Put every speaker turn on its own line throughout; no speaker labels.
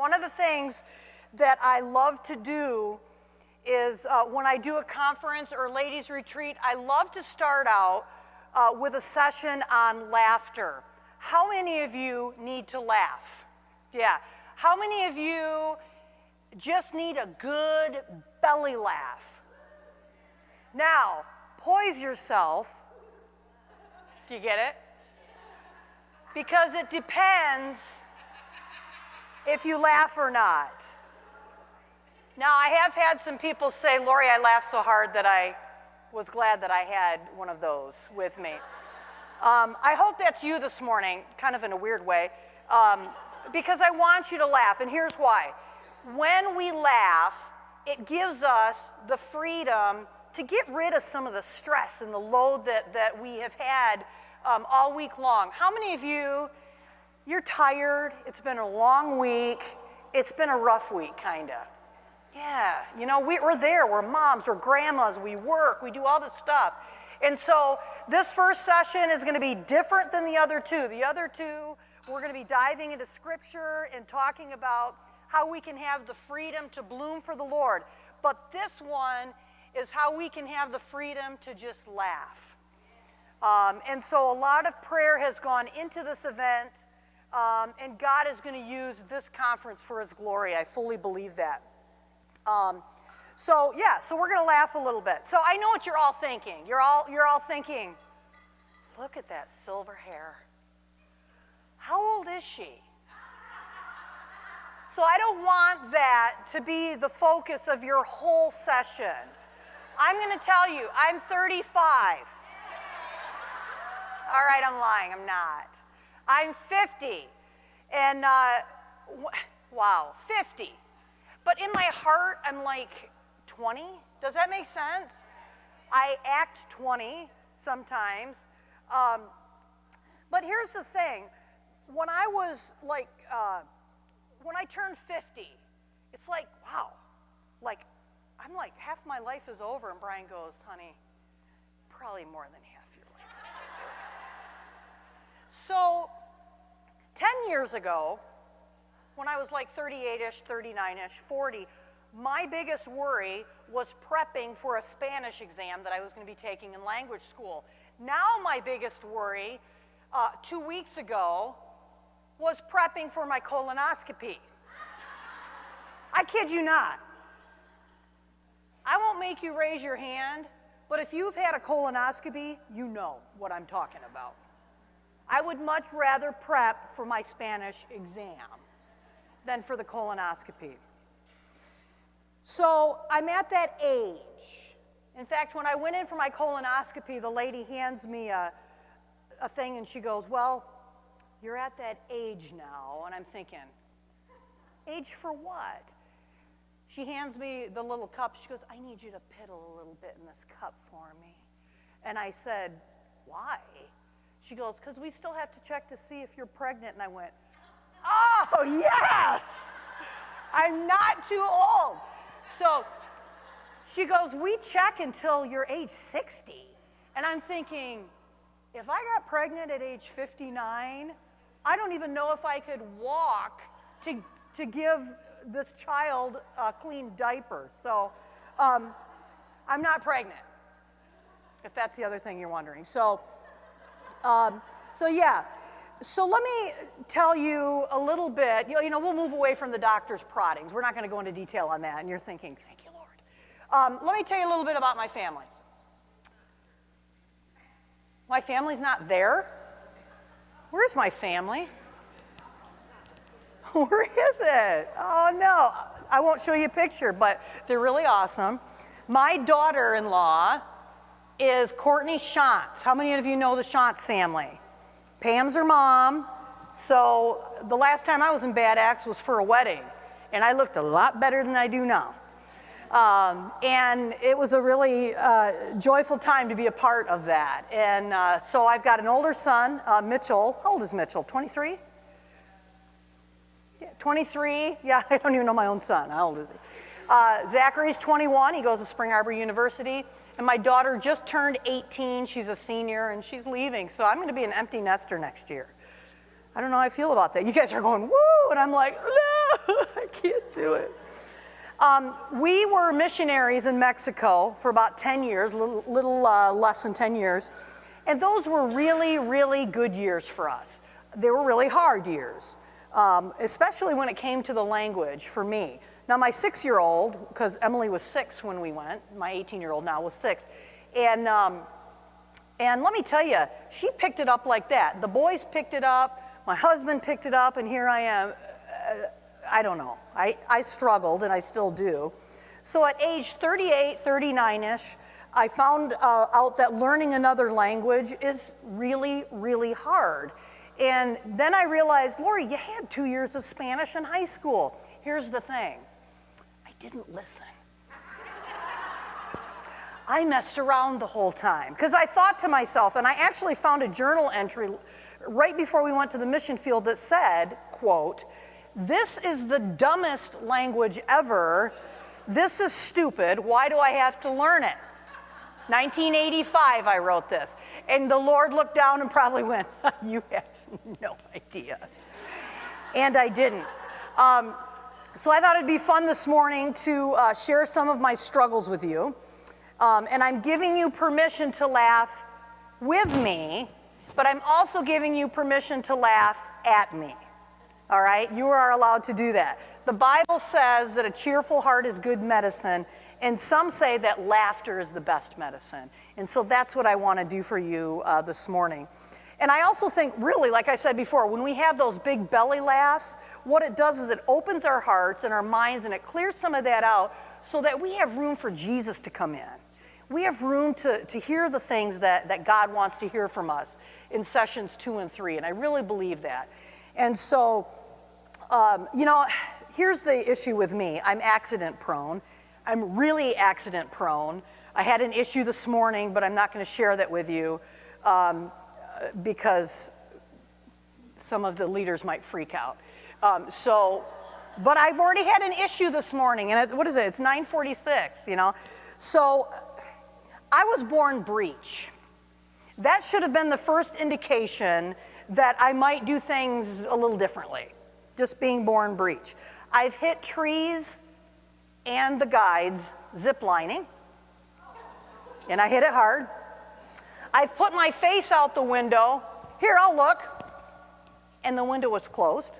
one of the things that I love to do is when I do a conference or ladies retreat, I love to start out with a session on laughter. How many of you need to laugh? Yeah. How many of you just need a good belly laugh? Now, poise yourself. Do you get it? Because it depends if you laugh or not. Now, I have had some people say, Lori, I laughed so hard that I was glad that I had one of those with me. I hope that's you this morning, kind of in a weird way, because I want you to laugh, and here's why. When we laugh, it gives us the freedom to get rid of some of the stress and the load that we have had all week long. How many of you, you're tired, it's been a long week, it's been a rough week, kind of. Yeah, you know, we're there, we're moms, we're grandmas, we work, we do all this stuff. And so this first session is going to be different than the other two. The other two, we're going to be diving into Scripture and talking about how we can have the freedom to bloom for the Lord. But this one is how we can have the freedom to just laugh. And so a lot of prayer has gone into this event, and God is going to use this conference for His glory. I fully believe that. So we're going to laugh a little bit. So I know what you're all thinking. You're all thinking, look at that silver hair. How old is she? So I don't want that to be the focus of your whole session. I'm going to tell you, I'm 35. All right, I'm lying, I'm not. I'm 50. And, wow, 50. But in my heart, I'm like 20. Does that make sense? I act 20 sometimes. But here's the thing. When I was like, when I turned 50, it's like, wow, like, I'm like, half my life is over. And Brian goes, honey, probably more than half your life. So 10 years ago, when I was like 38-ish, 39-ish, 40, my biggest worry was prepping for a Spanish exam that I was going to be taking in language school. Now my biggest worry, 2 weeks ago, was prepping for my colonoscopy. I kid you not. I won't make you raise your hand, but if you've had a colonoscopy, you know what I'm talking about. I would much rather prep for my Spanish exam than for the colonoscopy. So I'm at that age. In fact, when I went in for my colonoscopy, the lady hands me a thing and she goes, well, you're at that age now. And I'm thinking, age for what? She hands me the little cup. She goes, I need you to piddle a little bit in this cup for me. And I said, why? She goes, because we still have to check to see if you're pregnant. And I went, oh, yes! I'm not too old. So she goes, we check until you're age 60. And I'm thinking, if I got pregnant at age 59, I don't even know if I could walk to give this child a clean diaper. So I'm not pregnant, if that's the other thing you're wondering. So yeah. So let me tell you a little bit. You know, we'll move away from the doctor's proddings. We're not going to go into detail on that. And you're thinking, thank you, Lord. Let me tell you a little bit about my family. My family's not there. Where's my family? Where is it? Oh, no. I won't show you a picture, but they're really awesome. My daughter-in-law is Courtney Shantz. How many of you know the Shantz family? Pam's her mom. So the last time I was in Bad Axe was for a wedding, and I looked a lot better than I do now. And it was a really joyful time to be a part of that. And so I've got an older son, Mitchell. How old is Mitchell? 23? Yeah, 23. Yeah, I don't even know my own son. How old is he? Zachary's 21. He goes to Spring Arbor University. And my daughter just turned 18. She's a senior, and she's leaving. So I'm going to be an empty nester next year. I don't know how I feel about that. You guys are going, woo! And I'm like, no! I can't do it. We were missionaries in Mexico for about 10 years, little less than 10 years. And those were really, really good years for us. They were really hard years, especially when it came to the language for me. Now, my 6-year-old, because Emily was 6 when we went, my 18-year-old now was 6. And let me tell you, she picked it up like that. The boys picked it up, my husband picked it up, and here I am. I don't know. I struggled, and I still do. So at age 38, 39-ish, I found out that learning another language is really, really hard. And then I realized, Lori, you had 2 years of Spanish in high school. Here's the thing. I didn't listen. I messed around the whole time because I thought to myself, and I actually found a journal entry right before we went to the mission field that said, quote, "This is the dumbest language ever. This is stupid. Why do I have to learn it?" 1985, I wrote this. And the Lord looked down and probably went, "You have no idea." And I didn't. So I thought it'd be fun this morning to share some of my struggles with you. And I'm giving you permission to laugh with me, but I'm also giving you permission to laugh at me. All right? You are allowed to do that. The Bible says that a cheerful heart is good medicine, and some say that laughter is the best medicine. And so that's what I want to do for you this morning. And I also think, really, like I said before, when we have those big belly laughs, what it does is it opens our hearts and our minds, and it clears some of that out so that we have room for Jesus to come in. We have room to hear the things that God wants to hear from us in sessions 2 and 3, and I really believe that. And so, here's the issue with me. I'm accident prone. I'm really accident prone. I had an issue this morning, but I'm not going to share that with you because some of the leaders might freak out. But I've already had an issue this morning, and what is it? It's 9:46, So I was born breech. That should have been the first indication that I might do things a little differently, just being born breech. I've hit trees and the guides zip lining, and I hit it hard. I've put my face out the window. Here, I'll look. And the window was closed.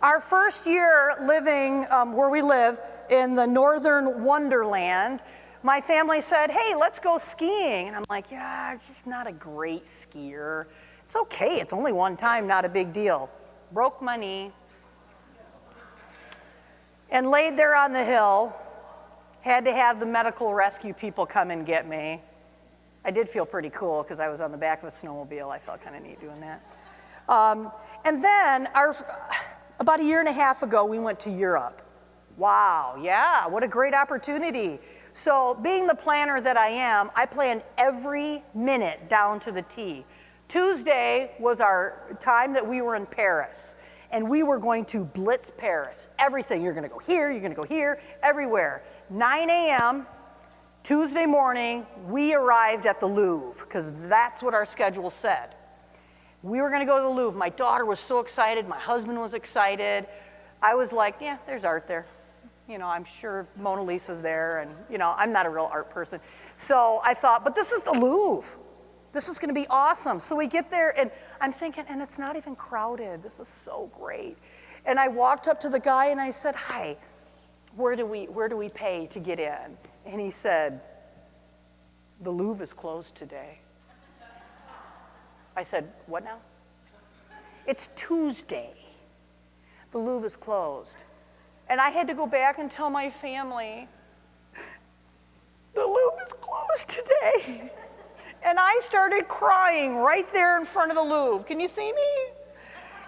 Our first year living where we live in the northern wonderland, my family said, "Hey, let's go skiing." And I'm like, "Yeah, I'm just not a great skier. It's okay, it's only one time, not a big deal." Broke my knee and laid there on the hill. Had to have the medical rescue people come and get me. I did feel pretty cool because I was on the back of a snowmobile. I felt kind of neat doing that. And then about a year and a half ago, we went to Europe. Wow, yeah, what a great opportunity. So being the planner that I am, I planned every minute down to the T. Tuesday was our time that we were in Paris, and we were going to blitz Paris. Everything, you're going to go here, you're going to go here, everywhere. 9 a.m., Tuesday morning, we arrived at the Louvre, because that's what our schedule said. We were going to go to the Louvre. My daughter was so excited. My husband was excited. I was like, yeah, there's art there. I'm sure Mona Lisa's there, and, I'm not a real art person. So I thought, but this is the Louvre. This is going to be awesome. So we get there, and I'm thinking, and it's not even crowded. This is so great. And I walked up to the guy, and I said, "Hi, where do we pay to get in?" And he said, "The Louvre is closed today." I said, "What now?" "It's Tuesday. The Louvre is closed." And I had to go back and tell my family, "The Louvre is closed today." And I started crying right there in front of the Louvre. Can you see me?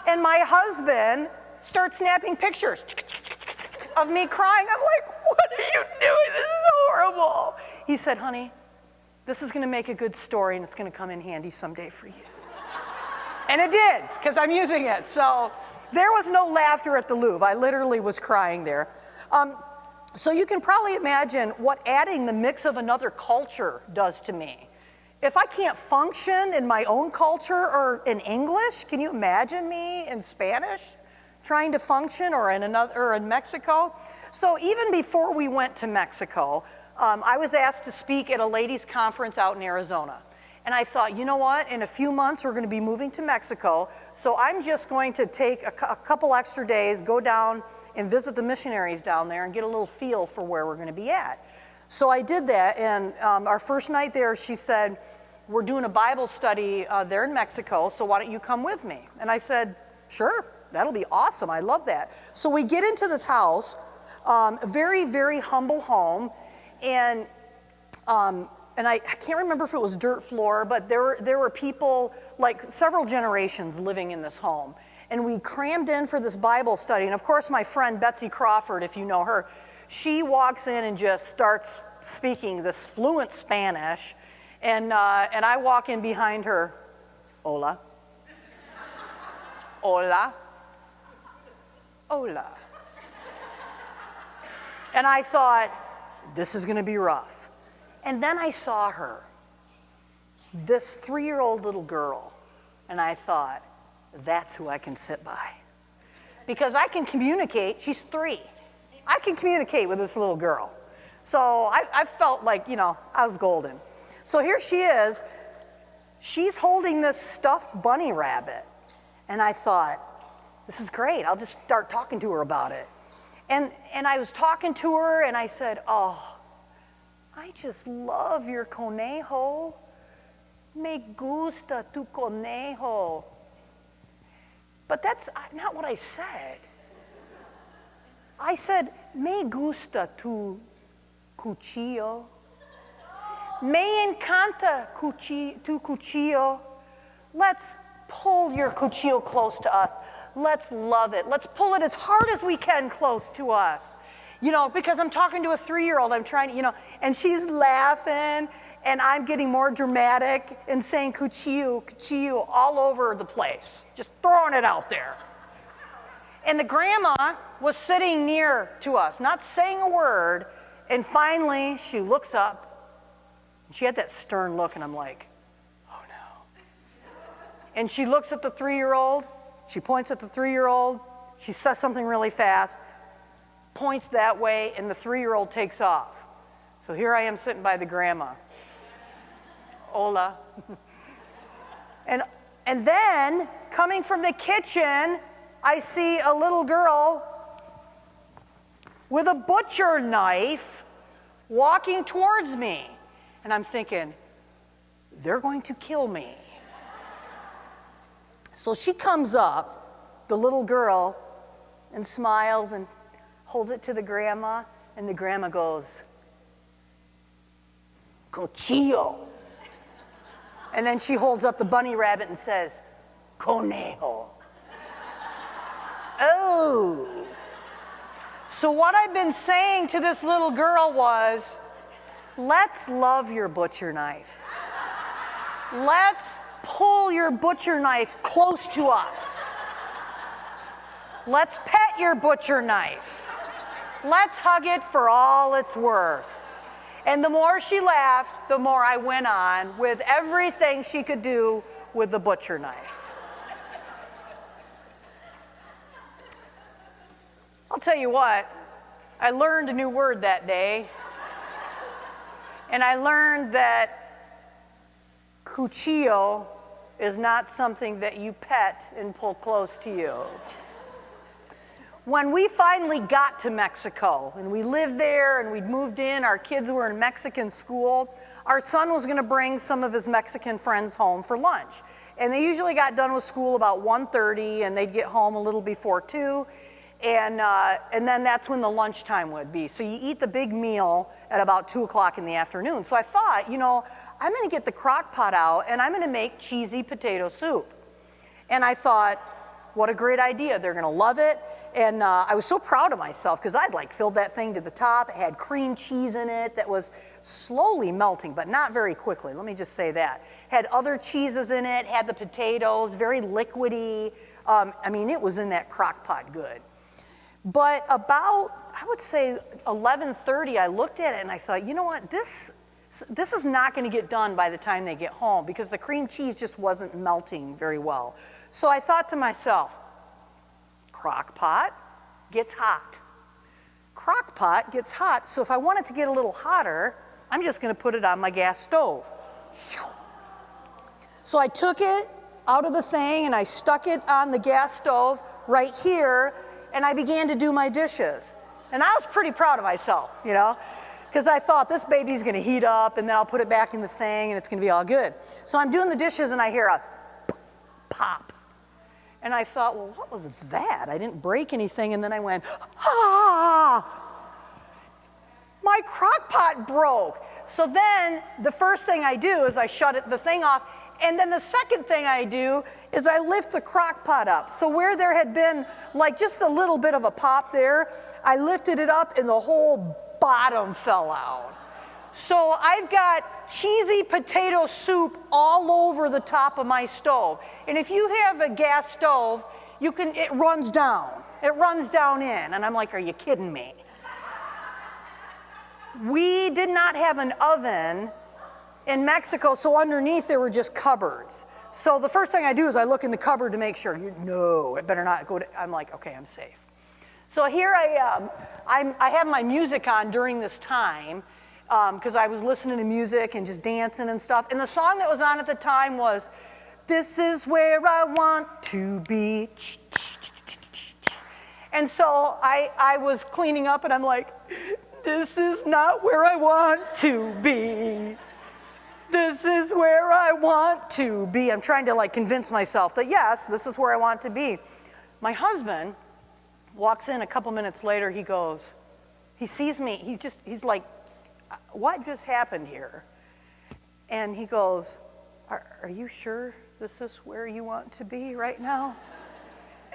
And my husband starts snapping pictures of me crying. I'm like, "What are you doing? This is horrible." He said, "Honey, this is going to make a good story, and it's going to come in handy someday for you." And it did, because I'm using it. So there was no laughter at the Louvre. I literally was crying there. So you can probably imagine what adding the mix of another culture does to me. If I can't function in my own culture or in English, can you imagine me in Spanish? trying to function, or in Mexico. So even before we went to Mexico, I was asked to speak at a ladies' conference out in Arizona. And I thought, you know what, in a few months we're going to be moving to Mexico, so I'm just going to take a couple extra days, go down and visit the missionaries down there and get a little feel for where we're going to be at. So I did that, and our first night there, she said, we're doing a Bible study there in Mexico, so why don't you come with me? And I said, sure, that'll be awesome, I love that. So we get into this house, a very, very humble home, and I can't remember if it was dirt floor, but there were people, like several generations living in this home. And we crammed in for this Bible study. And of course, my friend Betsy Crawford, if you know her, she walks in and just starts speaking this fluent Spanish. And I walk in behind her, hola, hola, hola. And I thought, this is going to be rough. And then I saw her, this 3-year-old little girl, and I thought, that's who I can sit by. Because I can communicate, she's 3. I can communicate with this little girl. So I felt like, I was golden. So here she is, she's holding this stuffed bunny rabbit. And I thought, this is great, I'll just start talking to her about it. And I was talking to her, and I said, oh, I just love your conejo. Me gusta tu conejo. But that's not what I said. I said, me gusta tu cuchillo. Me encanta tu cuchillo. Let's pull your cuchillo close to us. Let's love it. Let's pull it as hard as we can close to us. Because I'm talking to a 3-year-old, I'm trying to, and she's laughing, and I'm getting more dramatic and saying cuchillo, cuchillo all over the place, just throwing it out there. And the grandma was sitting near to us, not saying a word, and finally she looks up, and she had that stern look, and I'm like, oh no. And she looks at the 3-year-old, she points at the 3-year-old, she says something really fast, points that way, and the 3-year-old takes off. So here I am sitting by the grandma. Hola. And then, coming from the kitchen, I see a little girl with a butcher knife walking towards me. And I'm thinking, they're going to kill me. So she comes up, the little girl, and smiles and holds it to the grandma, and the grandma goes, cuchillo. And then she holds up the bunny rabbit and says, conejo. Oh. So what I've been saying to this little girl was, let's love your butcher knife. Let's pull your butcher knife close to us. Let's pet your butcher knife. Let's hug it for all it's worth. And the more she laughed, the more I went on with everything she could do with the butcher knife. I'll tell you what, I learned a new word that day. And I learned that cuchillo is not something that you pet and pull close to you. When we finally got to Mexico, and we lived there, and we'd moved in, our kids were in Mexican school, our son was going to bring some of his Mexican friends home for lunch. And they usually got done with school about 1:30, and they'd get home a little before 2, and then that's when the lunchtime would be. So you eat the big meal at about 2 o'clock in the afternoon. So I thought, I'm going to get the crock pot out, and I'm going to make cheesy potato soup. And I thought, what a great idea. They're going to love it. And I was so proud of myself because I'd filled that thing to the top. It had cream cheese in it that was slowly melting, but not very quickly. Let me just say that. Had other cheeses in it, had the potatoes, very liquidy. It was in that crock pot good. But about, I would say 11:30, I looked at it and I thought, you know what, this is not going to get done by the time they get home because the cream cheese just wasn't melting very well. So I thought to myself, Crock pot gets hot. Crock pot gets hot, so if I want it to get a little hotter, I'm just gonna put it on my gas stove. So I took it out of the thing and I stuck it on the gas stove right here, and I began to do my dishes. And I was pretty proud of myself, you know, because I thought this baby's gonna heat up and then I'll put it back in the thing and it's gonna be all good. So I'm doing the dishes and I hear a pop. And I thought, well, what was that? I didn't break anything, and then I went, ah! My crock pot broke. So then the first thing I do is I shut the thing off, and then the second thing I do is I lift the crock pot up. So where there had been like just a little bit of a pop there, I lifted it up and the whole bottom fell out. So I've got cheesy potato soup all over the top of my stove. And if you have a gas stove, it runs down. It runs down in. And I'm like, are you kidding me? We did not have an oven in Mexico, so underneath there were just cupboards. So the first thing I do is I look in the cupboard to make sure, no, it better not go to, I'm like, okay, I'm safe. So here I am. I have my music on during this time, because I was listening to music and just dancing and stuff. And the song that was on at the time was, "This is where I want to be." And so I was cleaning up and I'm like, this is not where I want to be. This is where I want to be. I'm trying to like convince myself that yes, this is where I want to be. My husband walks in a couple minutes later, he sees me, he's like, what just happened here? And he goes, are you sure this is where you want to be right now?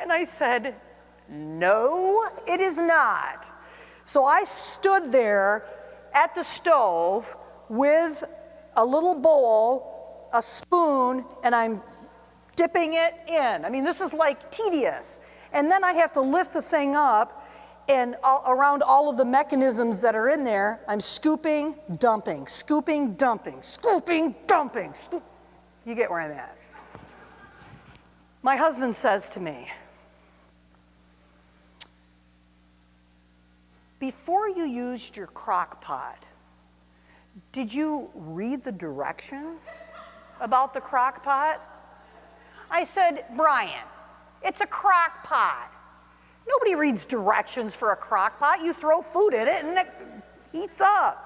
And I said, no, it is not. So I stood there at the stove with a little bowl, a spoon, and I'm dipping it in. I mean, this is like tedious. And then I have to lift the thing up, and around all of the mechanisms that are in there, I'm scooping, dumping, scooping, dumping, scooping, dumping. You get where I'm at. My husband says to me, before you used your crock pot, did you read the directions about the crock pot? I said, Brian, it's a crock pot. Nobody reads directions for a crock pot. You throw food in it and it heats up.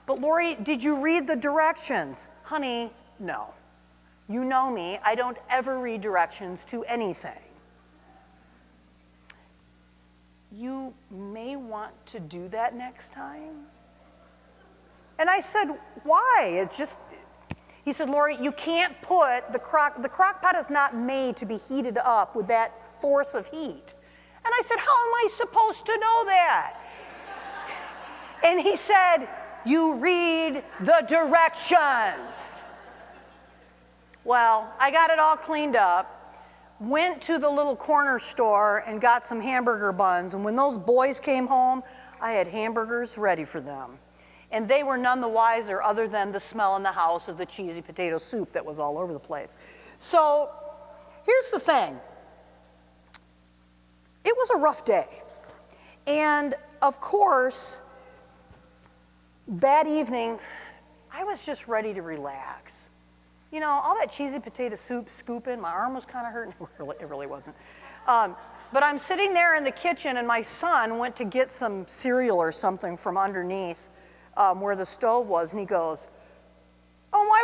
But Lori, did you read the directions? Honey, no. You know me, I don't ever read directions to anything. You may want to do that next time. And I said, why? He said, Lori, you can't put the crock pot is not made to be heated up with that force of heat. And I said, how am I supposed to know that? And he said, you read the directions. Well, I got it all cleaned up, went to the little corner store and got some hamburger buns. And when those boys came home, I had hamburgers ready for them. And they were none the wiser other than the smell in the house of the cheesy potato soup that was all over the place. So here's the thing. It was a rough day. And of course, that evening, I was just ready to relax. You know, all that cheesy potato soup scooping, my arm was kind of hurting. It really wasn't. But I'm sitting there in the kitchen, and my son went to get some cereal or something from underneath where the stove was, and he goes, oh my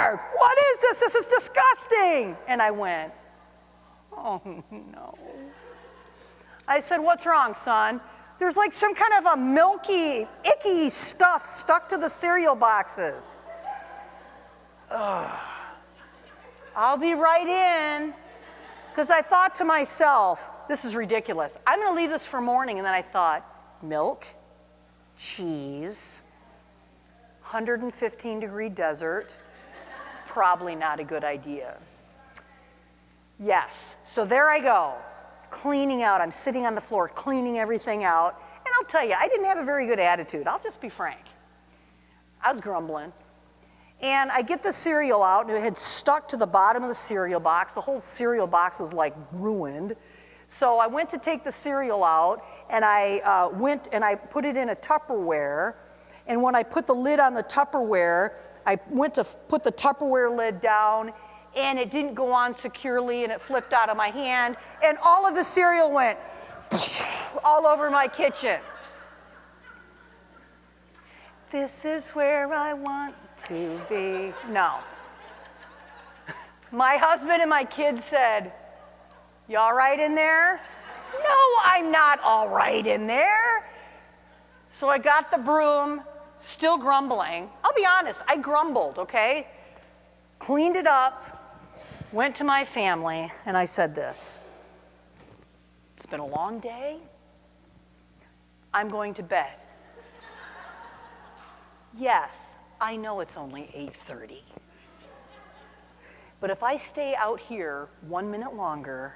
word, what is this? This is disgusting. And I went, oh no. I said, what's wrong, son? There's like some kind of a milky, icky stuff stuck to the cereal boxes. Ugh. I'll be right in. Because I thought to myself, this is ridiculous. I'm going to leave this for morning. And then I thought, milk, cheese, 115-degree desert, probably not a good idea. Yes, so there I go, cleaning out. I'm sitting on the floor, cleaning everything out. And I'll tell you, I didn't have a very good attitude. I'll just be frank. I was grumbling. And I get the cereal out, and it had stuck to the bottom of the cereal box. The whole cereal box was like ruined. So I went to take the cereal out, and I went and I put it in a Tupperware. And when I put the lid on the Tupperware, I went to put the Tupperware lid down, and it didn't go on securely, and it flipped out of my hand, and all of the cereal went all over my kitchen. This is where I want to be. No. My husband and my kids said, "You all right in there?" "No, I'm not all right in there." So I got the broom, still grumbling. I'll be honest, I grumbled, okay? Cleaned it up, went to my family, and I said this: "It's been a long day. I'm going to bed." Yes, I know it's only 8:30. But if I stay out here 1 minute longer,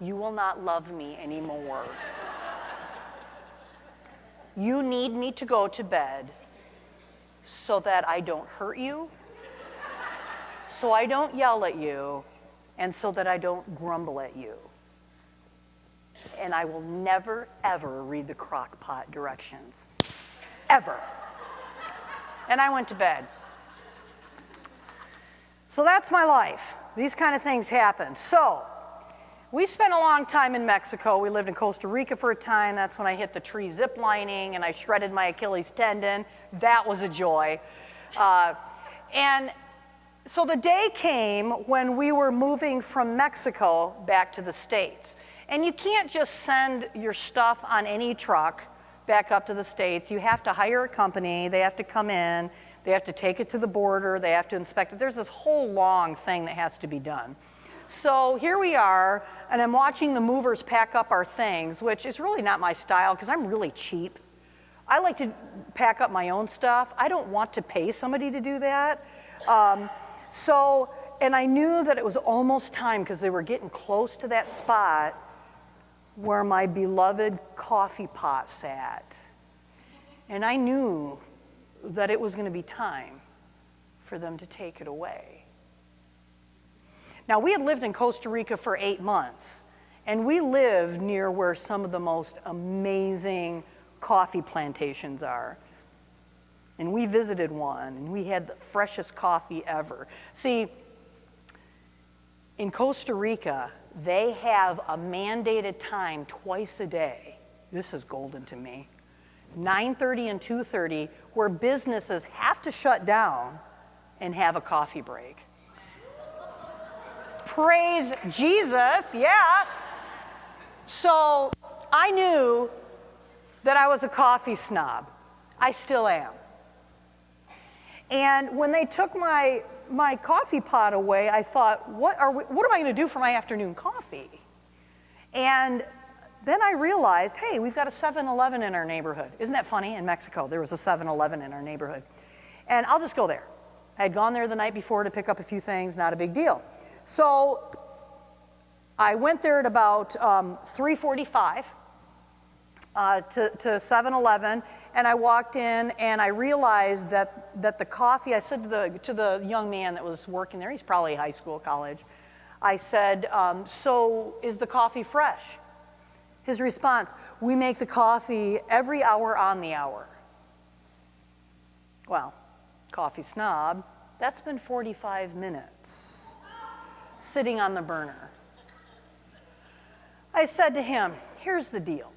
you will not love me anymore. You need me to go to bed so that I don't hurt you, so I don't yell at you, and so that I don't grumble at you. And I will never, ever read the crock pot directions. Ever. And I went to bed. So that's my life. These kind of things happen. So we spent a long time in Mexico. We lived in Costa Rica for a time. That's when I hit the tree zip lining and I shredded my Achilles tendon. That was a joy. And so the day came when we were moving from Mexico back to the States. And you can't just send your stuff on any truck back up to the States. You have to hire a company. They have to come in. They have to take it to the border. They have to inspect it. There's this whole long thing that has to be done. So here we are, and I'm watching the movers pack up our things, which is really not my style because I'm really cheap. I like to pack up my own stuff. I don't want to pay somebody to do that. And I knew that it was almost time because they were getting close to that spot where my beloved coffee pot sat. And I knew that it was going to be time for them to take it away. Now, we had lived in Costa Rica for 8 months, and we lived near where some of the most amazing coffee plantations are. And we visited one, and we had the freshest coffee ever. See, in Costa Rica, they have a mandated time twice a day. This is golden to me. 9:30 and 2:30, where businesses have to shut down and have a coffee break. Praise Jesus, yeah. So I knew that I was a coffee snob. I still am. And when they took my coffee pot away, I thought, what am I going to do for my afternoon coffee? And then I realized, hey, we've got a 7-Eleven in our neighborhood. Isn't that funny? In Mexico, there was a 7-Eleven in our neighborhood. And I'll just go there. I had gone there the night before to pick up a few things, not a big deal. So I went there at about 3:45 to 7-Eleven, and I walked in, and I realized that the coffee, I said to the young man that was working there, he's probably high school, college, I said, so is the coffee fresh? His response, we make the coffee every hour on the hour. Well, coffee snob, that's been 45 minutes sitting on the burner. I said to him, here's the deal.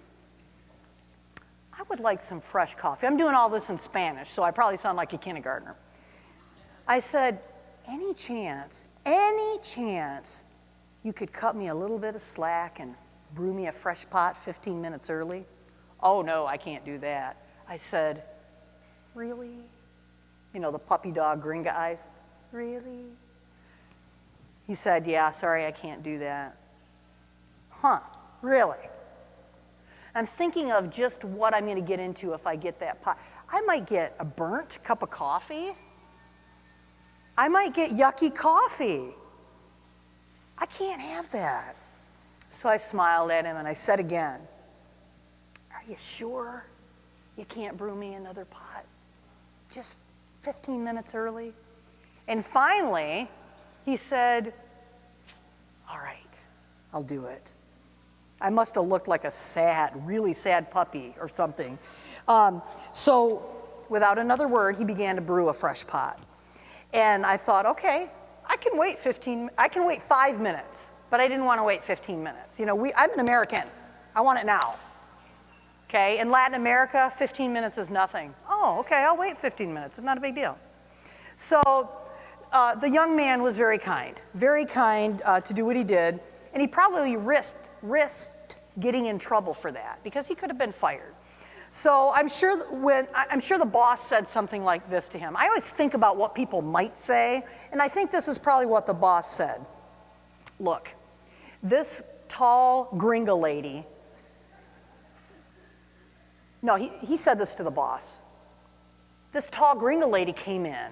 I would like some fresh coffee. I'm doing all this in Spanish, so I probably sound like a kindergartner. I said, any chance you could cut me a little bit of slack and brew me a fresh pot 15 minutes early? Oh, no, I can't do that. I said, really? You know, the puppy dog gringa eyes. Really? He said, yeah, sorry, I can't do that. Huh, really? I'm thinking of just what I'm going to get into if I get that pot. I might get a burnt cup of coffee. I might get yucky coffee. I can't have that. So I smiled at him and I said again, are you sure you can't brew me another pot? Just 15 minutes early? And finally, he said, all right, I'll do it. I must have looked like a sad, really sad puppy or something. So without another word, he began to brew a fresh pot. And I thought, okay, I can wait 5 minutes, but I didn't want to wait 15 minutes. You know, I'm an American. I want it now. Okay, in Latin America, 15 minutes is nothing. Oh, okay, I'll wait 15 minutes. It's not a big deal. So the young man was very kind to do what he did, and he probably risked getting in trouble for that because he could have been fired. So I'm sure the boss said something like this to him. I always think about what people might say, and I think this is probably what the boss said. Look, this tall gringa lady, no, he said this to the boss. This tall gringa lady came in,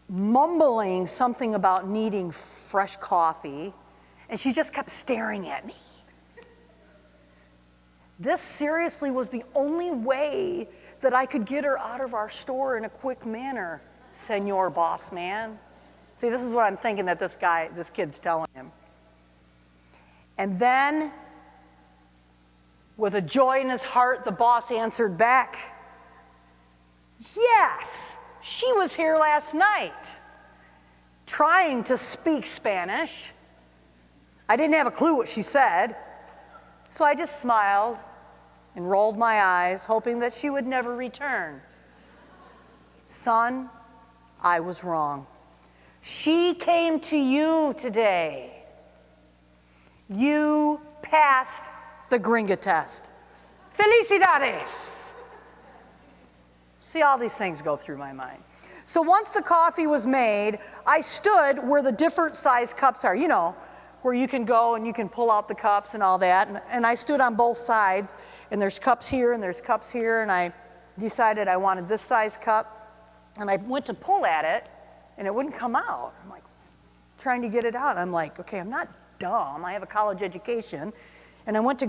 mumbling something about needing fresh coffee, and she just kept staring at me. This seriously was the only way that I could get her out of our store in a quick manner, Senor Boss Man. See, this is what I'm thinking that this kid's telling him. And then, with a joy in his heart, the boss answered back, yes, she was here last night, trying to speak Spanish. I didn't have a clue what she said, so I just smiled and rolled my eyes, hoping that she would never return. Son, I was wrong. She came to you today. You passed the Gringa test. Felicidades! See, all these things go through my mind. So once the coffee was made, I stood where the different size cups are, you know, where you can go and you can pull out the cups and all that. And I stood on both sides, and there's cups here and there's cups here, and I decided I wanted this size cup. And I went to pull at it, and it wouldn't come out. I'm like, trying to get it out. I'm like, okay, I'm not dumb. I have a college education. And I went to,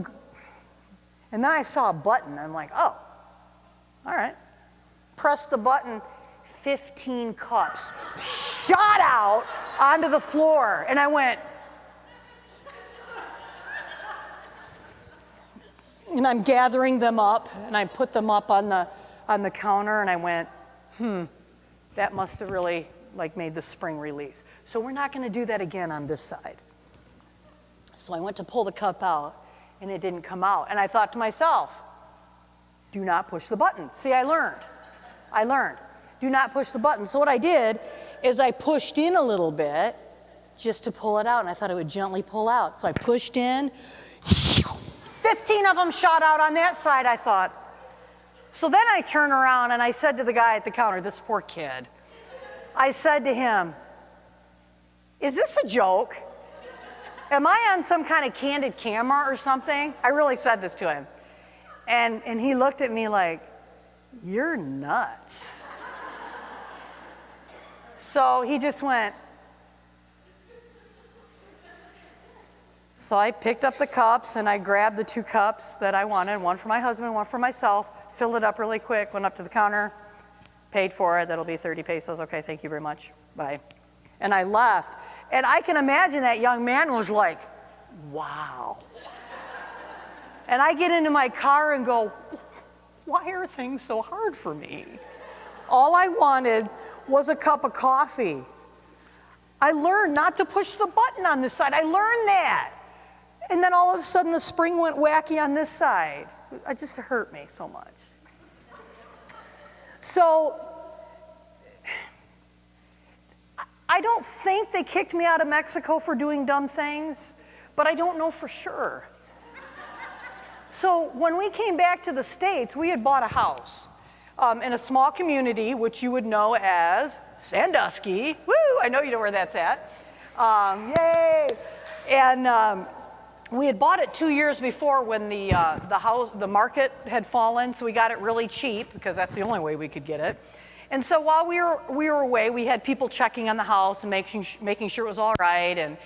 and then I saw a button. I'm like, oh, all right. Press the button, 15 cups shot out onto the floor. And I went, and I'm gathering them up, and I put them up on the counter, and I went, that must have really made the spring release. So we're not going to do that again on this side. So I went to pull the cup out, and it didn't come out. And I thought to myself, do not push the button. See, I learned. Do not push the button. So what I did is I pushed in a little bit just to pull it out, and I thought it would gently pull out. So I pushed in. 15 of them shot out on that side, I thought. So then I turned around and I said to the guy at the counter, this poor kid, I said to him, is this a joke? Am I on some kind of candid camera or something? I really said this to him. And he looked at me like, you're nuts. So he just went. So I picked up the cups and I grabbed the 2 cups that I wanted, one for my husband, one for myself, filled it up really quick, went up to the counter, paid for it. That'll be 30 pesos. Okay, thank you very much. Bye. And I left. And I can imagine that young man was like, wow. And I get into my car and go, why are things so hard for me? All I wanted was a cup of coffee. I learned not to push the button on this side. I learned that. And then all of a sudden the spring went wacky on this side. It just hurt me so much. So I don't think they kicked me out of Mexico for doing dumb things, but I don't know for sure. So when we came back to the States, we had bought a house in a small community, which you would know as Sandusky. Woo! I know you know where that's at. Yay! And we had bought it 2 years before when the market had fallen, so we got it really cheap because that's the only way we could get it. And so while we were away, we had people checking on the house and making sure it was all right. And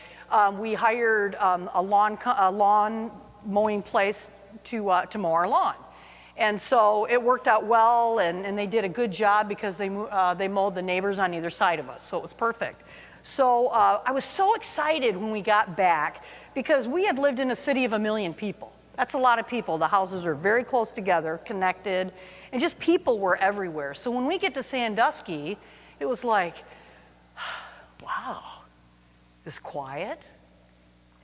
we hired a lawn mowing place to mow our lawn. And so it worked out well, and they did a good job because they mowed the neighbors on either side of us, so it was perfect. So I was so excited when we got back because we had lived in a city of 1 million people. That's a lot of people. The houses are very close together, connected, and just people were everywhere. So when we get to Sandusky, it was like, wow, this quiet.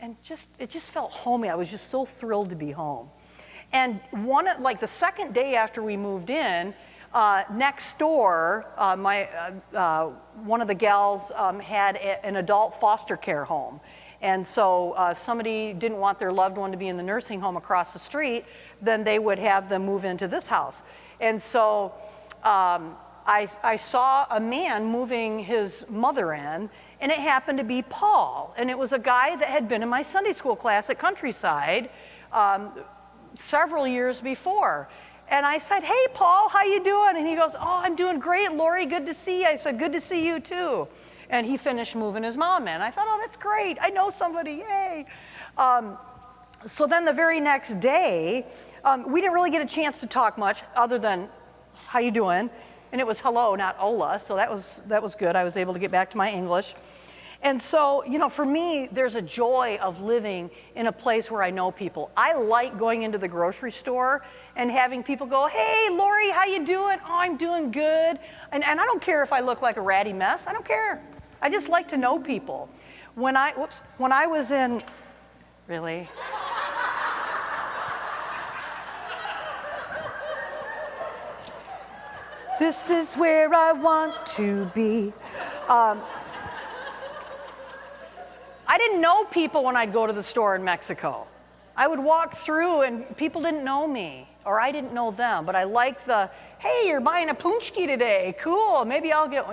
And it just felt homey. I was just so thrilled to be home. And the second day after we moved in, next door, one of the gals had an adult foster care home. And so if somebody didn't want their loved one to be in the nursing home across the street, then they would have them move into this house. And so I saw a man moving his mother in, and it happened to be Paul. And it was a guy that had been in my Sunday school class at Countryside several years before. And I said, hey, Paul, how you doing? And he goes, oh, I'm doing great, Lori, good to see you. I said, good to see you too. And he finished moving his mom in. I thought, oh, that's great. I know somebody, yay. So then the very next day, we didn't really get a chance to talk much other than, how you doing? And it was hello, not hola, so that was good. I was able to get back to my English. And so, for me, there's a joy of living in a place where I know people. I like going into the grocery store and having people go, hey, Lori, how you doing? Oh, I'm doing good. And I don't care if I look like a ratty mess. I don't care. I just like to know people. When I was in, really? This is where I want to be. I didn't know people when I'd go to the store in Mexico. I would walk through and people didn't know me, or I didn't know them, but I like the, hey, you're buying a punchki today, cool, maybe I'll get,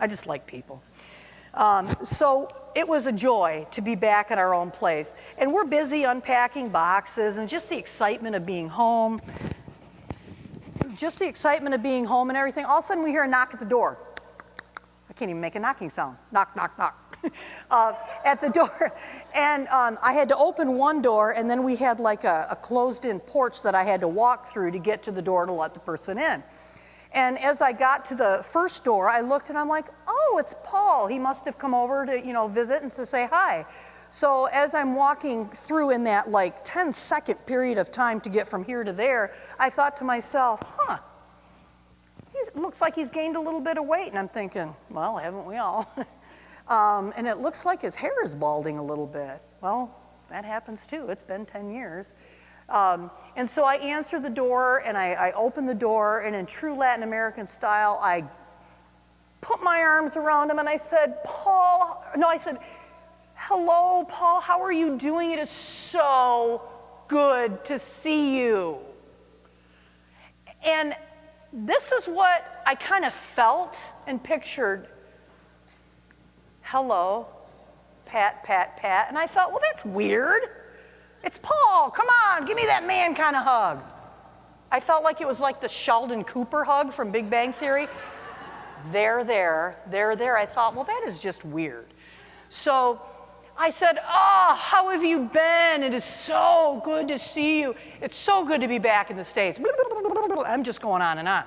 I just like people. So it was a joy to be back at our own place. And we're busy unpacking boxes and just the excitement of being home. And everything. All of a sudden we hear a knock at the door. I can't even make a knocking sound. Knock, knock, knock. At the door. And I had to open one door, and then we had like a closed-in porch that I had to walk through to get to the door to let the person in. And as I got to the first door, I looked and I'm like, oh, it's Paul. He must have come over to, visit and to say hi. So as I'm walking through in that 10-second period of time to get from here to there, I thought to myself, it looks like he's gained a little bit of weight. And I'm thinking, well, haven't we all? And it looks like his hair is balding a little bit. Well, that happens too. It's been 10 years. And so I answered the door, and I opened the door, and in true Latin American style, I put my arms around him, and I said, hello, Paul, how are you doing? It is so good to see you. And this is what I kind of felt and pictured. Hello, pat, pat, pat. And I thought, well, that's weird. It's Paul, come on, give me that man kind of hug. I felt like it was like the Sheldon Cooper hug from Big Bang Theory. There. I thought, well, that is just weird. So I said, oh, how have you been? It is so good to see you. It's so good to be back in the States. I'm just going on and on.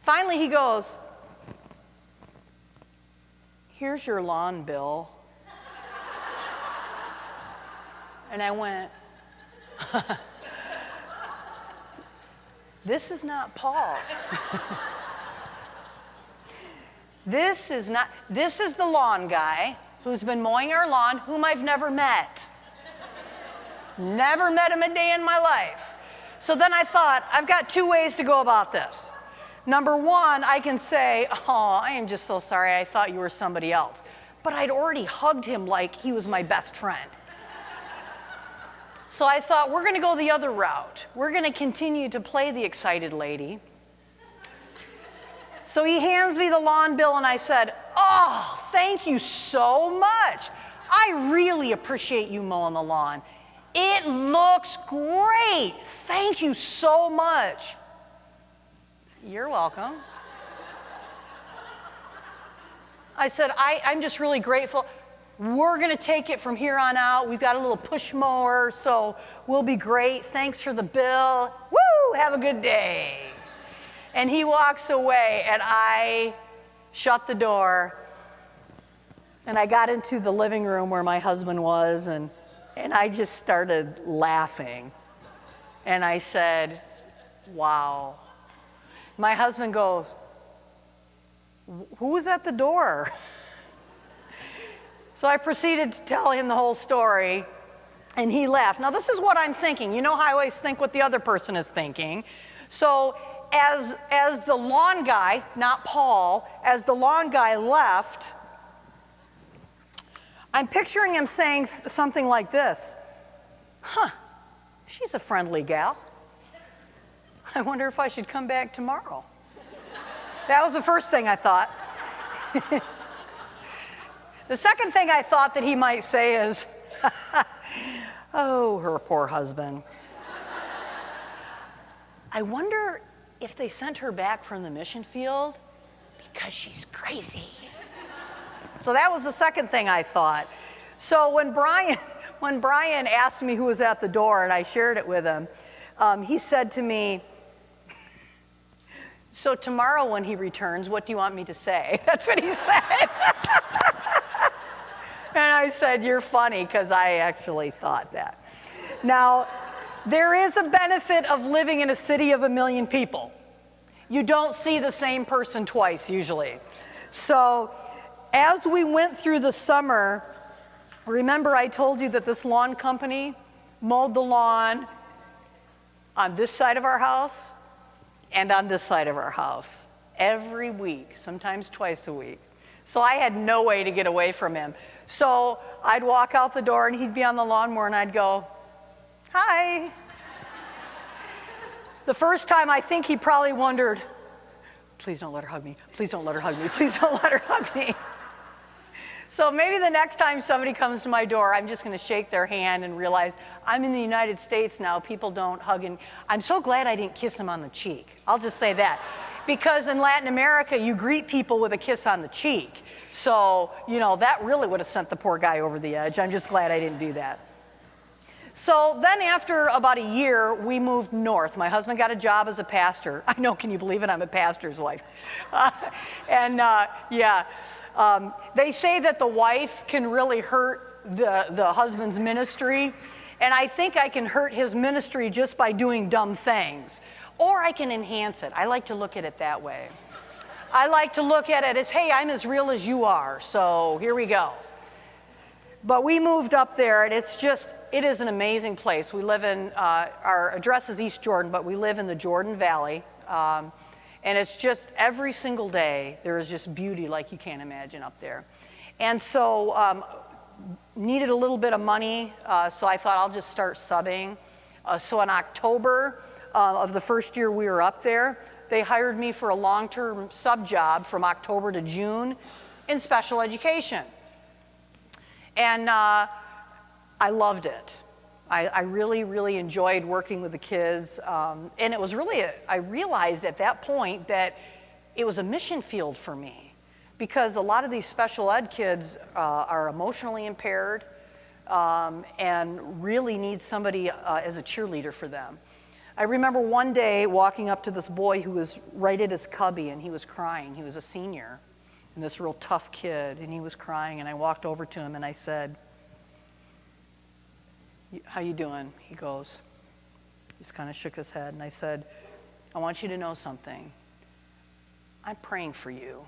Finally, he goes, here's your lawn bill. And I went, this is not Paul. This is the lawn guy who's been mowing our lawn, whom I've never met. Never met him a day in my life. So then I thought, I've got two ways to go about this. Number one, I can say, oh, I am just so sorry, I thought you were somebody else. But I'd already hugged him like he was my best friend. So I thought, we're going to go the other route. We're going to continue to play the excited lady. So he hands me the lawn bill, and I said, oh, thank you so much. I really appreciate you mowing the lawn. It looks great. Thank you so much. You're welcome. I said, I'm just really grateful. We're going to take it from here on out. We've got a little push mower, so we'll be great. Thanks for the bill. Woo, have a good day. And he walks away, and I shut the door. And I got into the living room where my husband was, and I just started laughing. And I said, wow. My husband goes, who was at the door? So I proceeded to tell him the whole story, and he laughed. Now, this is what I'm thinking. You know how I always think what the other person is thinking. So as the lawn guy, not Paul, as the lawn guy left, I'm picturing him saying something like this. Huh, she's a friendly gal. I wonder if I should come back tomorrow. That was the first thing I thought. The second thing I thought that he might say is, oh, her poor husband. I wonder if they sent her back from the mission field because she's crazy. So that was the second thing I thought. So when Brian asked me who was at the door and I shared it with him, he said to me, so tomorrow when he returns, what do you want me to say? That's what he said. And I said, you're funny, because I actually thought that. Now, there is a benefit of living in a city of 1 million people. You don't see the same person twice, usually. So as we went through the summer, remember I told you that this lawn company mowed the lawn on this side of our house and on this side of our house every week, sometimes twice a week. So I had no way to get away from him. So I'd walk out the door and he'd be on the lawnmower and I'd go, hi. The first time I think he probably wondered, please don't let her hug me. Please don't let her hug me. Please don't let her hug me. So maybe the next time somebody comes to my door, I'm just going to shake their hand and realize I'm in the United States now. People don't hug. And I'm so glad I didn't kiss him on the cheek. I'll just say that. Because in Latin America, you greet people with a kiss on the cheek. So, you know, that really would have sent the poor guy over the edge. I'm just glad I didn't do that. So then after about a year, we moved north. My husband got a job as a pastor. I know, can you believe it? I'm a pastor's wife. They say that the wife can really hurt the husband's ministry. And I think I can hurt his ministry just by doing dumb things. Or I can enhance it. I like to look at it that way. I like to look at it as, hey, I'm as real as you are, so here we go. But we moved up there, and it is an amazing place. We live in, our address is East Jordan, but we live in the Jordan Valley. And it's just every single day, there is just beauty like you can't imagine up there. And so needed a little bit of money, so I thought I'll just start subbing. So in October of the first year we were up there, they hired me for a long-term sub job from October to June in special education. And I loved it. I really, really enjoyed working with the kids. And it was really, I realized at that point that it was a mission field for me, because a lot of these special ed kids are emotionally impaired and really need somebody as a cheerleader for them. I remember one day walking up to this boy who was right at his cubby, and he was crying. He was a senior, and this real tough kid, and he was crying, and I walked over to him and I said, how you doing? He goes, just kind of shook his head, and I said, I want you to know something. I'm praying for you.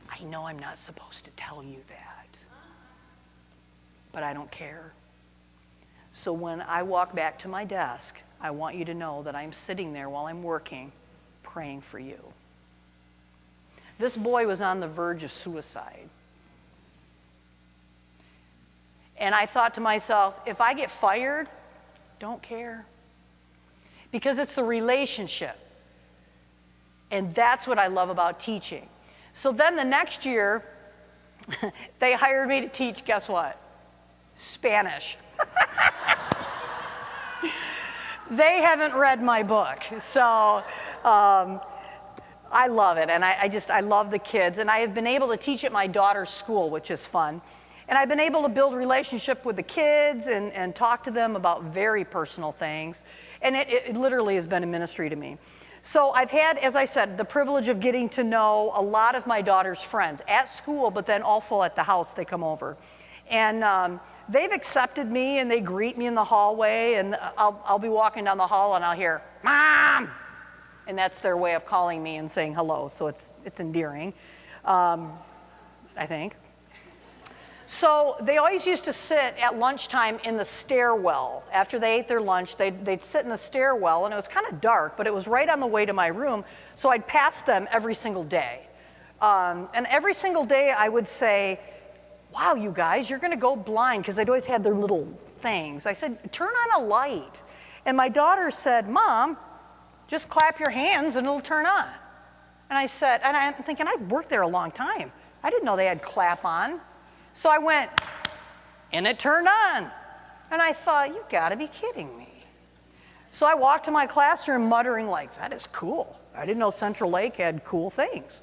I know I'm not supposed to tell you that, but I don't care. So when I walk back to my desk, I want you to know that I'm sitting there while I'm working, praying for you. This boy was on the verge of suicide. And I thought to myself, if I get fired, don't care. Because it's the relationship. And that's what I love about teaching. So then the next year, they hired me to teach, guess what? Spanish. They haven't read my book, so I love it, and I love the kids, and I have been able to teach at my daughter's school, which is fun, and I've been able to build a relationship with the kids and talk to them about very personal things, and it literally has been a ministry to me. So I've had, as I said, the privilege of getting to know a lot of my daughter's friends at school, but then also at the house they come over. And they've accepted me, and they greet me in the hallway, and I'll be walking down the hall, and I'll hear, "Mom!" And that's their way of calling me and saying hello, so it's endearing, I think. So they always used to sit at lunchtime in the stairwell. After they ate their lunch, they'd sit in the stairwell, and it was kind of dark, but it was right on the way to my room, so I'd pass them every single day. And every single day I would say, "Wow, you guys, you're going to go blind," because they'd always had their little things. I said, "Turn on a light." And my daughter said, "Mom, just clap your hands and it'll turn on." And I said, and I'm thinking, I'd worked there a long time. I didn't know they had clap on. So I went, and it turned on. And I thought, you gotta be kidding me. So I walked to my classroom muttering like, that is cool. I didn't know Central Lake had cool things.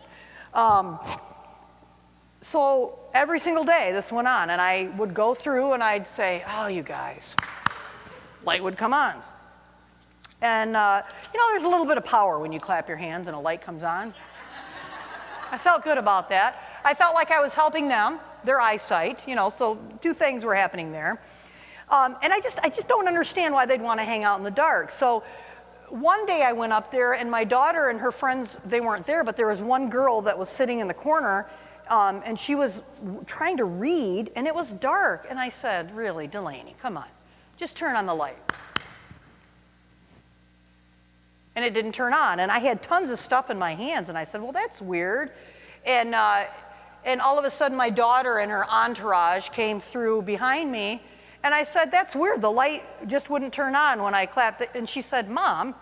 So every single day this went on, and I would go through and I'd say, "Oh, you guys," light would come on. And there's a little bit of power when you clap your hands and a light comes on. I felt good about that. I felt like I was helping them, their eyesight, so two things were happening there. And I just don't understand why they'd want to hang out in the dark. So one day I went up there, and my daughter and her friends, they weren't there, but there was one girl that was sitting in the corner, and she was trying to read, and it was dark. And I said, "Really, Delaney, come on, just turn on the light." And it didn't turn on. And I had tons of stuff in my hands, and I said, "Well, that's weird." And all of a sudden, my daughter and her entourage came through behind me, and I said, "That's weird. The light just wouldn't turn on when I clapped." And she said, "Mom,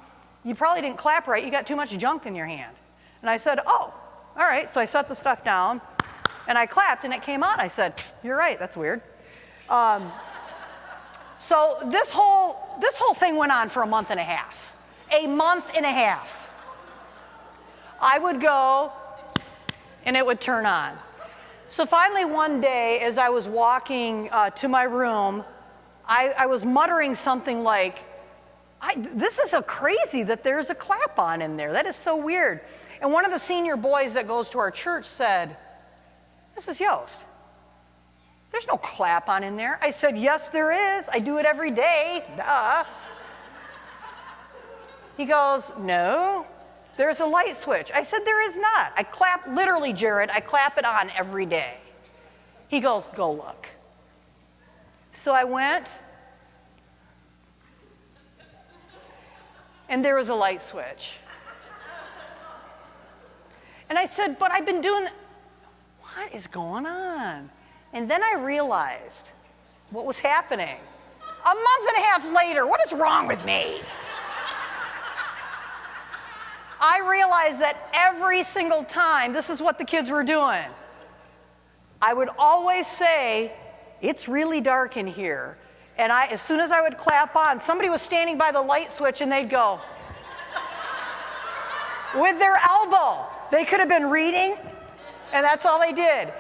you probably didn't clap right. You got too much junk in your hand." And I said, "Oh, all right." So I set the stuff down, and I clapped, and it came on. I said, "You're right. That's weird." So this whole thing went on for a month and a half. A month and a half. I would go, and it would turn on. So finally one day, as I was walking to my room, I was muttering something like, "This is so crazy that there's a clap on in there. That is so weird." And one of the senior boys that goes to our church said, "Mrs. Yost, there's no clap on in there." I said, "Yes, there is. I do it every day. Duh." He goes, "No, there's a light switch." I said, "There is not. I clap, literally, Jared, I clap it on every day." He goes, "Go look." So I went, and there was a light switch. And I said, "But I've been doing that. What is going on?" And then I realized what was happening. A month and a half later, what is wrong with me? I realized that every single time, this is what the kids were doing. I would always say, "It's really dark in here." And as soon as I would clap on, somebody was standing by the light switch, and they'd go with their elbow. They could have been reading, and that's all they did.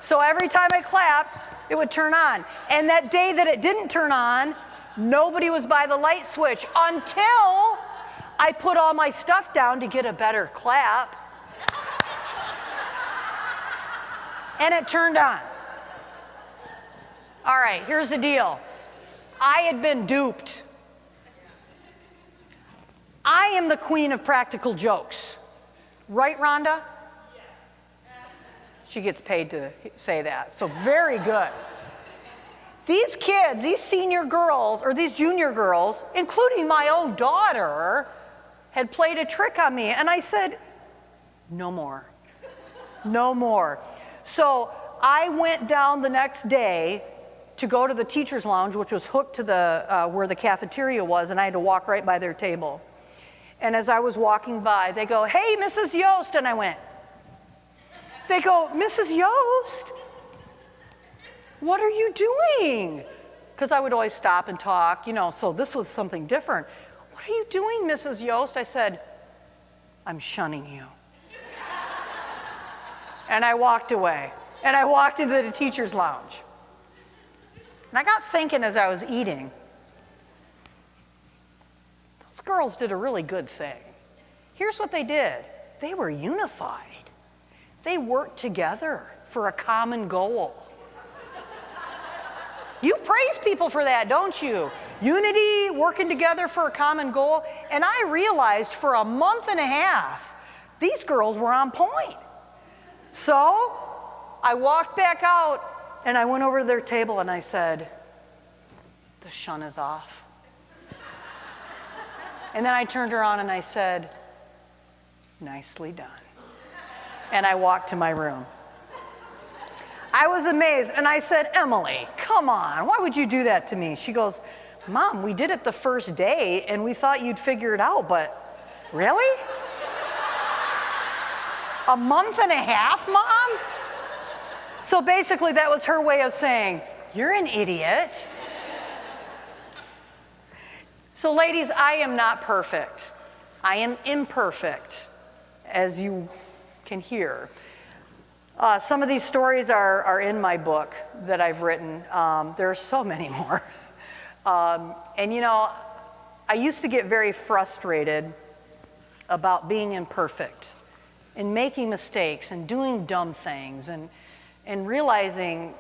So every time I clapped, it would turn on. And that day that it didn't turn on, nobody was by the light switch until I put all my stuff down to get a better clap. And it turned on. All right, here's the deal. I had been duped. I am the queen of practical jokes. Right, Rhonda? Yes. She gets paid to say that, so very good. These kids, these senior girls, or these junior girls, including my own daughter, had played a trick on me. And I said, "No more. No more." So I went down the next day to go to the teacher's lounge, which was hooked to the where the cafeteria was, and I had to walk right by their table. And as I was walking by, they go, "Hey, Mrs. Yost," and I went. They go, "Mrs. Yost, what are you doing?" Because I would always stop and talk, so this was something different. "What are you doing, Mrs. Yost?" I said, "I'm shunning you." And I walked away. And I walked into the teacher's lounge. And I got thinking as I was eating, those girls did a really good thing. Here's what they did. They were unified. They worked together for a common goal. You praise people for that, don't you? Unity, working together for a common goal. And I realized for a month and a half, these girls were on point. So I walked back out and I went over to their table and I said, the shun is off. And then I turned around and I said, nicely done. And I walked to my room. I was amazed, and I said, Emily, come on, why would you do that to me? She goes, Mom, we did it the first day, and we thought you'd figure it out, but really? A month and a half, Mom? So basically, that was her way of saying, you're an idiot. So ladies, I am not perfect. I am imperfect, as you can hear. Some of these stories are in my book that I've written. There are so many more. And you know, I used to get very frustrated about being imperfect and making mistakes and doing dumb things and realizing,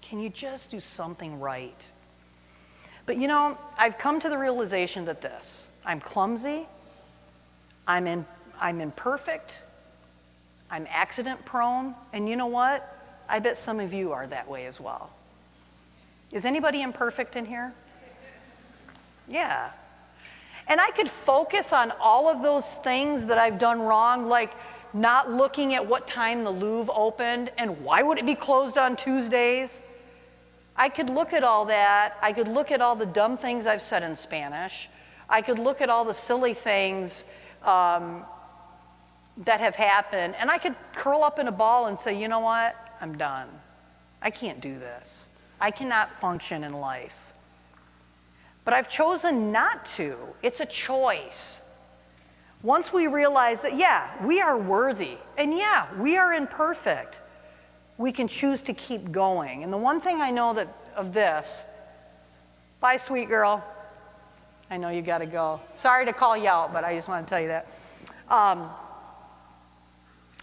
can you just do something right? But you know, I've come to the realization that I'm clumsy, I'm imperfect, I'm accident prone, and you know what? I bet some of you are that way as well. Is anybody imperfect in here? Yeah. And I could focus on all of those things that I've done wrong, like not looking at what time the Louvre opened and why would it be closed on Tuesdays? I could look at all that. I could look at all the dumb things I've said in Spanish. I could look at all the silly things that have happened, and I could curl up in a ball and say, you know what? I'm done. I can't do this. I cannot function in life. But I've chosen not to. It's a choice. Once we realize that, yeah, we are worthy, and yeah, we are imperfect, we can choose to keep going. And the one thing I know of this, bye, sweet girl. I know you got to go. Sorry to call you out, but I just want to tell you that.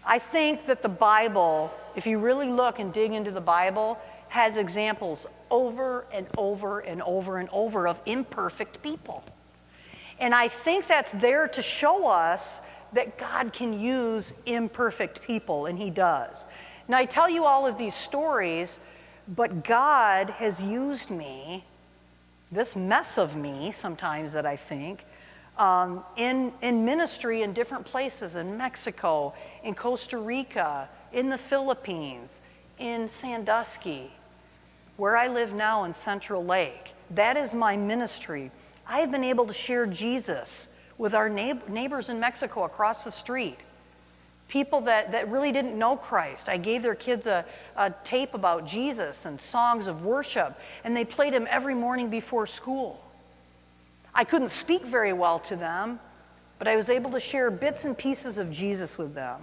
I think that the Bible, if you really look and dig into the Bible, has examples over and over and over and over of imperfect people. And I think that's there to show us that God can use imperfect people, and He does. Now, I tell you all of these stories, but God has used me, this mess of me sometimes that I think, in ministry in different places, in Mexico, in Costa Rica, in the Philippines, in Sandusky, where I live now in Central Lake. That is my ministry. I have been able to share Jesus with our neighbors in Mexico across the street. People that really didn't know Christ. I gave their kids a tape about Jesus and songs of worship, and they played him every morning before school. I couldn't speak very well to them, but I was able to share bits and pieces of Jesus with them.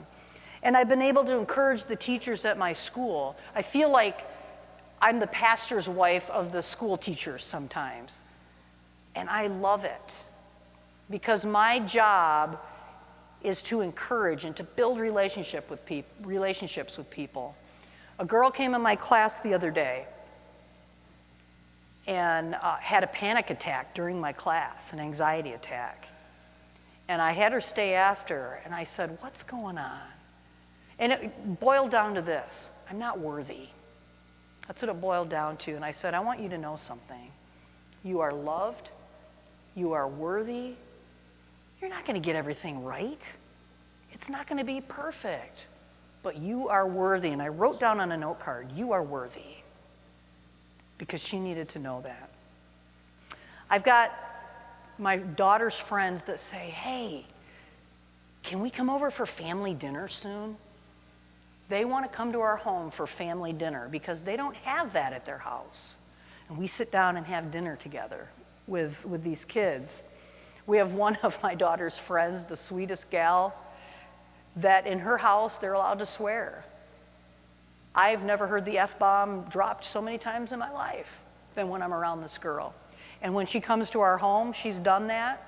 And I've been able to encourage the teachers at my school. I feel like I'm the pastor's wife of the school teachers sometimes. And I love it because my job is to encourage and to build relationships with people. A girl came in my class the other day and had a panic attack during my class, an anxiety attack. And I had her stay after, and I said, what's going on? And it boiled down to this: I'm not worthy. That's what it boiled down to. And I said, I want you to know something. You are loved. You are worthy. You're not going to get everything right. It's not going to be perfect. But you are worthy. And I wrote down on a note card, you are worthy. Because she needed to know that. I've got my daughter's friends that say, hey, can we come over for family dinner soon? They want to come to our home for family dinner because they don't have that at their house. And we sit down and have dinner together with these kids. We have one of my daughter's friends, the sweetest gal, that in her house they're allowed to swear. I've never heard the F-bomb dropped so many times in my life than when I'm around this girl. And when she comes to our home, she's done that.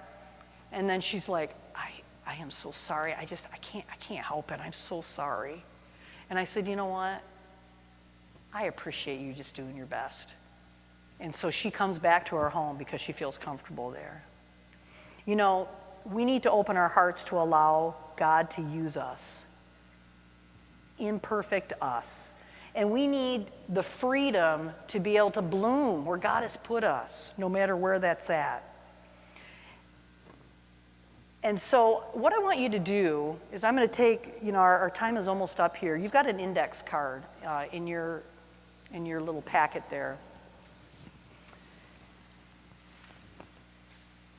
And then she's like, I am so sorry. I can't help it. I'm so sorry. And I said, you know what? I appreciate you just doing your best. And so she comes back to her home because she feels comfortable there. You know, we need to open our hearts to allow God to use us, imperfect us. And we need the freedom to be able to bloom where God has put us, no matter where that's at. And so what I want you to do is I'm going to take, you know, our time is almost up here. You've got an index card in your little packet there.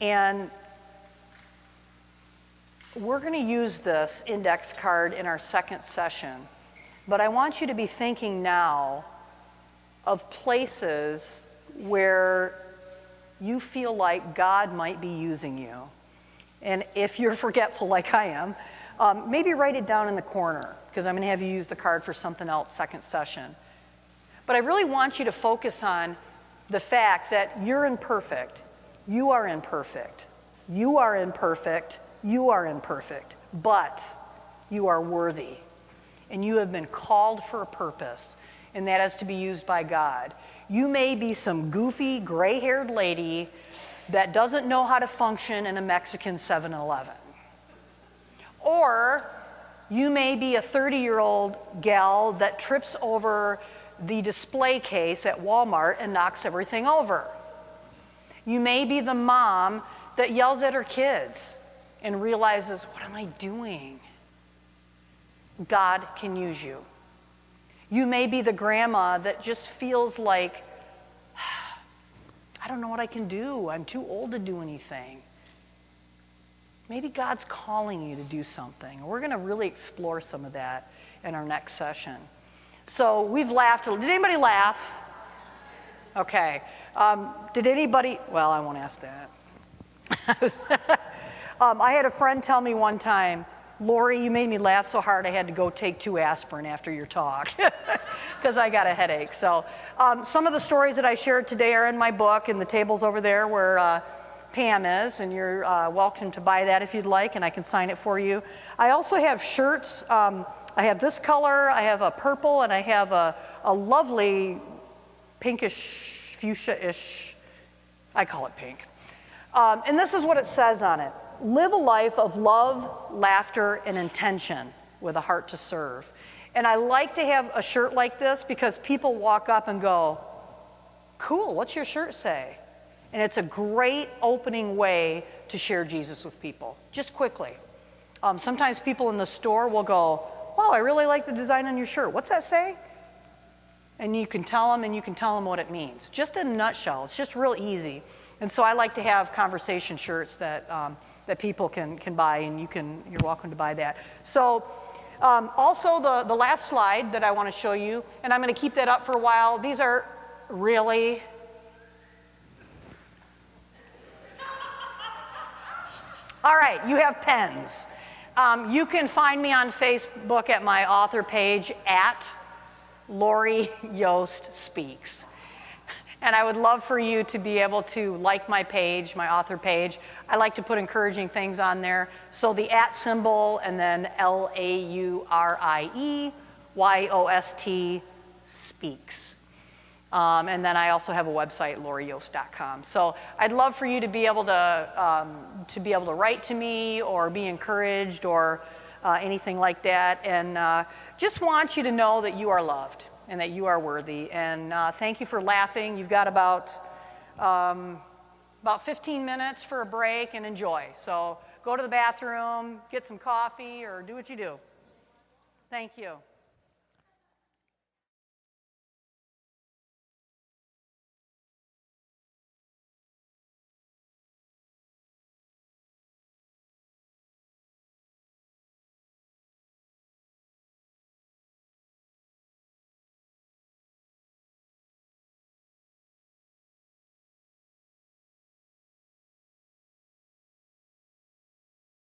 And we're going to use this index card in our second session. But I want you to be thinking now of places where you feel like God might be using you. And if you're forgetful like I am, maybe write it down in the corner, because I'm going to have you use the card for something else second session. But I really want you to focus on the fact that you're imperfect. You are imperfect. You are imperfect. You are imperfect. But you are worthy. And you have been called for a purpose, and that is to be used by God. You may be some goofy, gray-haired lady that doesn't know how to function in a Mexican 7-Eleven. Or you may be a 30-year-old gal that trips over the display case at Walmart and knocks everything over. You may be the mom that yells at her kids and realizes, what am I doing? God can use you. You may be the grandma that just feels like, I don't know what I can do. I'm too old to do anything. Maybe God's calling you to do something. We're going to really explore some of that in our next session. So we've laughed. Did anybody laugh? Okay. Did anybody? Well, I won't ask that. I had a friend tell me one time, Lori, you made me laugh so hard I had to go take 2 aspirin after your talk because I got a headache. So some of the stories that I shared today are in my book, and the table's over there where Pam is, and you're welcome to buy that if you'd like, and I can sign it for you. I also have shirts. I have this color, I have a purple, and I have a lovely pinkish, fuchsia-ish, I call it pink. And this is what it says on it. Live a life of love, laughter, and intention with a heart to serve. And I like to have a shirt like this because people walk up and go, cool, what's your shirt say? And it's a great opening way to share Jesus with people, just quickly. Sometimes people in the store will go, wow, I really like the design on your shirt. What's that say? And you can tell them what it means. Just in a nutshell, it's just real easy. And so I like to have conversation shirts that people can buy, and you're welcome to buy that. So also the last slide that I want to show you, and I'm going to keep that up for a while. These are really, all right, you have pens. You can find me on Facebook at my author page at Lori Yost Speaks. And I would love for you to be able to like my page, my author page. I like to put encouraging things on there. So the @ symbol and then LaurieYost Speaks. And then I also have a website, laurieyost.com. So I'd love for you to be able to write to me or be encouraged or anything like that. And just want you to know that you are loved and that you are worthy. And thank you for laughing. You've got about 15 minutes for a break and enjoy. So go to the bathroom, get some coffee, or do what you do. Thank you.